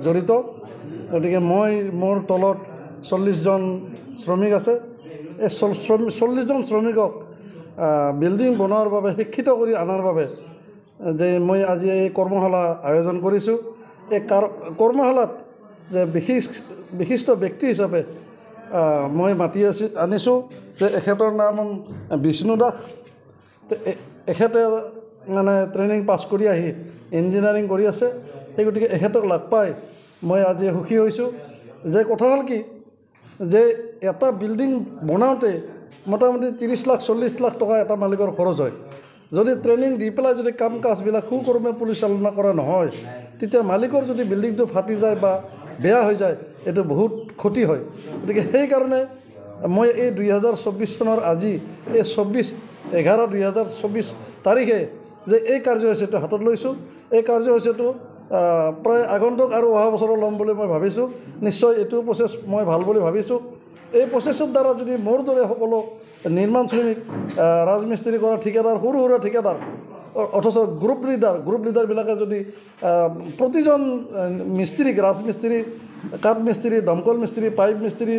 জড়িত গতিকে মই মোৰ তলত 40জন শ্ৰমিক আছে। এই 40জন শ্ৰমিকক বিল্ডিং বনোৱাৰ বাবে শিক্ষিত কৰি আনাৰ বাবে যে মই আজি এই কৰ্মশালা আয়োজন কৰিছোঁ। এই কৰ্মশালাত যে বিশিষ্ট ব্যক্তি হিচাপে মই মাতি আনিছোঁ যে এখেতৰ নাম বিষ্ণু দাস। এখেতে মানে ট্ৰেইনিং পাছ কৰি আহি ইঞ্জিনিয়াৰিং কৰি আছে। সেই গতিকে এখেতক লগ পাই মই আজি সুখী হৈছোঁ। যে কথা হ'ল কি যে এটা বিল্ডিং বনাওঁতে মোটামুটি 30 লাখ 40 লাখ টকা এটা মালিকৰ খৰচ হয়। যদি ট্ৰেইনিং দি পেলাই যদি কাম কাজবিলাক সুকৰ্মে পৰিচালনা কৰা নহয় তেতিয়া মালিকৰ যদি বিল্ডিংটো ফাটি যায় বা বেয়া হৈ যায় এইটো বহুত ক্ষতি হয়। গতিকে সেইকাৰণে মই এই 2024 চনৰ আজি এই 24/11/2024 তাৰিখে যে এই কাৰ্যসূচীটো হাতত লৈছোঁ। এই কাৰ্যসূচীটো প্ৰায় আগন্তুক আৰু অহা বছৰ ল'ম বুলি মই ভাবিছোঁ। নিশ্চয় এইটো প্ৰচেছ মই ভাল বুলি ভাবিছোঁ। এই প্ৰচেছৰ দ্বাৰা যদি মোৰ দৰে সকলো নিৰ্মাণ শ্ৰমিক, ৰাজমিস্ত্ৰী কৰা ঠিকাদাৰ, সৰু সুৰা ঠিকাদাৰ, অথচ গ্ৰুপ লিডাৰবিলাকে যদি প্ৰতিজন মিস্ত্ৰীক, ৰাজমিস্ত্ৰী, কাঠ মিস্ত্ৰী, দমকল মিস্ত্ৰী, পাইপ মিস্ত্ৰী,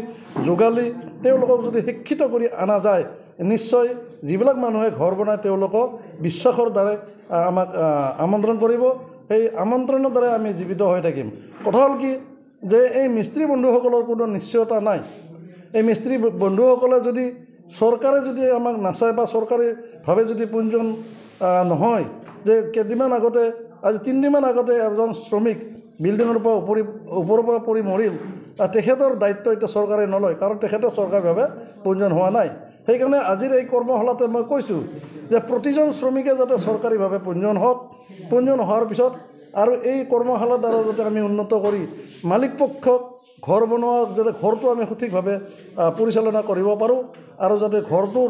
যোগালী তেওঁলোকক যদি শিক্ষিত কৰি অনা যায় নিশ্চয় যিবিলাক মানুহে ঘৰ বনায় তেওঁলোকক বিশ্বাসৰ দ্বাৰাই আমাক আমন্ত্ৰণ কৰিব। সেই আমন্ত্ৰণৰ দ্বাৰাই আমি জীৱিত হৈ থাকিম। কথা হ'ল কি যে এই মিস্ত্ৰী বন্ধুসকলৰ কোনো নিশ্চয়তা নাই। এই মিস্ত্ৰী বন্ধুসকলে যদি চৰকাৰে যদি আমাক নাচায় বা চৰকাৰীভাৱে যদি পঞ্জীয়ন নহয়, যে কেইদিনমান আগতে আজি 3 দিনমান আগতে এজন শ্ৰমিক বিল্ডিঙৰ পৰা ওপৰৰ পৰা পৰি মৰিল। তেখেতৰ দায়িত্ব এতিয়া চৰকাৰে নলয়, কাৰণ তেখেতে চৰকাৰীভাৱে পঞ্জীয়ন হোৱা নাই। সেইকাৰণে আজিৰ এই কৰ্মশালাতে মই কৈছোঁ যে প্ৰতিজন শ্ৰমিকে যাতে চৰকাৰীভাৱে পঞ্জীয়ন হওক। পঞ্জীয়ন হোৱাৰ পিছত আৰু এই কৰ্মশালাৰ দ্বাৰা যাতে আমি উন্নত কৰি মালিক পক্ষক ঘৰ বনোৱা যাতে ঘৰটো আমি সঠিকভাৱে পৰিচালনা কৰিব পাৰোঁ আৰু যাতে ঘৰটোৰ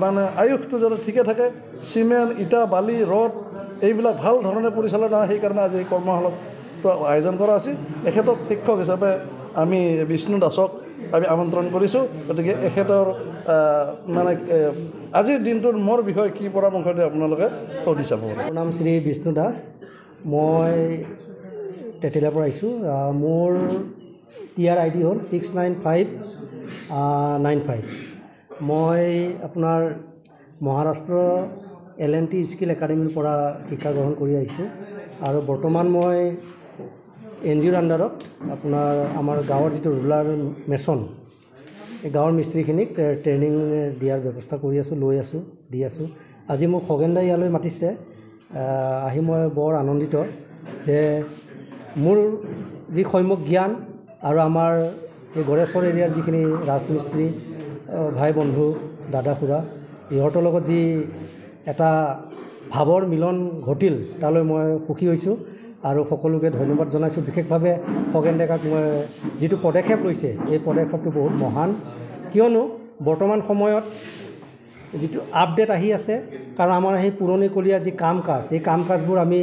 মানে আয়ুসটো যাতে ঠিকে থাকে, চিমেণ্ট, ইটা, বালি, ৰড এইবিলাক ভাল ধৰণে পৰিচালনা হয়। সেইকাৰণে আজি এই কৰ্মশালাটো আয়োজন কৰা আছিল। এখেতক শিক্ষক হিচাপে আমি বিষ্ণু দাসক আমি আমন্ত্ৰণ কৰিছোঁ। গতিকে এখেতৰ মানে আজিৰ দিনটোৰ মোৰ বিষয়ে কি পৰামৰ্শ দিয়ে আপোনালোকে সুধি চাব। মোৰ নাম শ্ৰী বিষ্ণু দাস। মই তেতেলীয়াৰ পৰা আহিছোঁ। মোৰ TR ID হ'ল 69595। মই আপোনাৰ মহাৰাষ্ট্ৰ LNT স্কিল একাডেমীৰ পৰা শিক্ষা গ্ৰহণ কৰি আহিছোঁ আৰু বৰ্তমান মই NGOৰ আণ্ডাৰত আপোনাৰ আমাৰ গাঁৱৰ যিটো ৰুলাৰ মেছন, এই গাঁৱৰ মিস্ত্ৰীখিনিক ট্ৰেইনিং দিয়াৰ ব্যৱস্থা কৰি আছোঁ, দি আছোঁ। আজি মোক খগেন দাই ইয়ালৈ মাতিছে, আহি মই বৰ আনন্দিত যে মোৰ যি সম্যক জ্ঞান আৰু আমাৰ এই গড়েশ্বৰ এৰিয়াৰ যিখিনি ৰাজমিস্ত্ৰী ভাই বন্ধু, দাদা খুৰা, ইহঁতৰ লগত যি এটা ভাৱৰ মিলন ঘটিল তালৈ মই সুখী হৈছোঁ আৰু সকলোকে ধন্যবাদ জনাইছোঁ। বিশেষভাৱে খগেন ডেকাক মই যিটো পদক্ষেপ লৈছে এই পদক্ষেপটো বহুত মহান, কিয়নো বৰ্তমান সময়ত যিটো আপডেট আহি আছে, কাৰণ আমাৰ সেই পুৰণিকলীয়া যি কাম কাজ, এই কাম কাজবোৰ আমি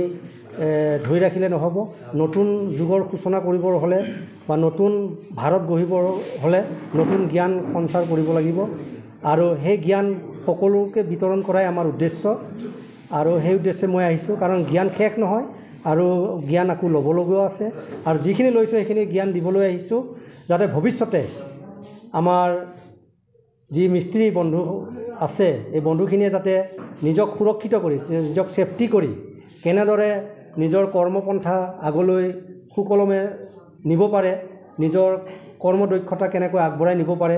ধৰি ৰাখিলে নহ'ব। নতুন যুগৰ সূচনা কৰিবৰ হ'লে বা নতুন ভাৰত গঢ়িবৰ হ'লে নতুন জ্ঞান সঞ্চাৰ কৰিব লাগিব আৰু সেই জ্ঞান সকলোকে বিতৰণ কৰাই আমাৰ উদ্দেশ্য আৰু সেই উদ্দেশ্যে মই আহিছোঁ। কাৰণ জ্ঞান শেষ নহয় আৰু জ্ঞান আকৌ ল'বলগীয়াও আছে আৰু যিখিনি লৈছোঁ সেইখিনি জ্ঞান দিবলৈ আহিছোঁ যাতে ভৱিষ্যতে আমাৰ যি মিস্ত্ৰী বন্ধু আছে এই বন্ধুখিনিয়ে যাতে নিজক সুৰক্ষিত কৰি, নিজক ছেফটি কৰি কেনেদৰে নিজৰ কৰ্মপন্থা আগলৈ সুকলমে নিব পাৰে, নিজৰ কৰ্মদক্ষতা কেনেকৈ আগবঢ়াই নিব পাৰে,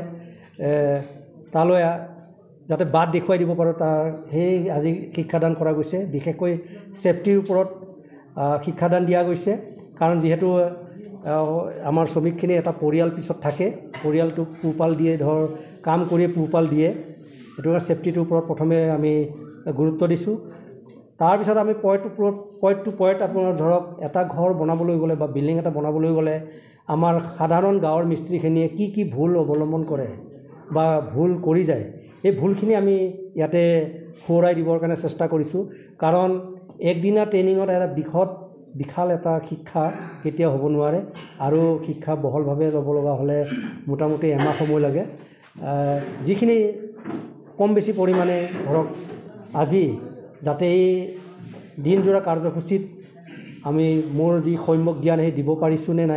তালৈ যাতে বাট দেখুৱাই দিব পাৰোঁ, তাৰ সেই আজি শিক্ষাদান কৰা গৈছে। বিশেষকৈ ছেফটিৰ ওপৰত শিক্ষাদান দিয়া গৈছে, কাৰণ যিহেতু আমাৰ শ্ৰমিকখিনি এটা পৰিয়াল পিছত থাকে, পৰিয়ালটোক পোহপাল দিয়ে, কাম কৰিয়ে পোহপাল দিয়ে। সেইটো কাৰণে ছেফটিটোৰ ওপৰত প্ৰথমে আমি গুৰুত্ব দিছোঁ। তাৰপিছত আমি পইণ্ট টু পইণ্ট আপোনাৰ ধৰক এটা ঘৰ বনাবলৈ গ'লে বা বিল্ডিং এটা বনাবলৈ গ'লে আমাৰ সাধাৰণ গাঁৱৰ মিস্ত্ৰীখিনিয়ে কি ভুল অৱলম্বন কৰে বা ভুল কৰি যায়, এই ভুলখিনি আমি ইয়াতে সোঁৱৰাই দিবৰ কাৰণে চেষ্টা কৰিছোঁ। কাৰণ একদিনা ট্ৰেইনিঙত এটা বিশাল এটা শিক্ষা কেতিয়াও হ'ব নোৱাৰে আৰু শিক্ষা বহলভাৱে ল'ব লগা হ'লে মোটামুটি এমাহ সময় লাগে। যিখিনি কম বেছি পৰিমাণে ধৰক আজি যাতে এই দিনজোৰা কাৰ্যসূচীত আমি মোৰ যি সম্যক জ্ঞান সেই দিব পাৰিছোঁ নে নাই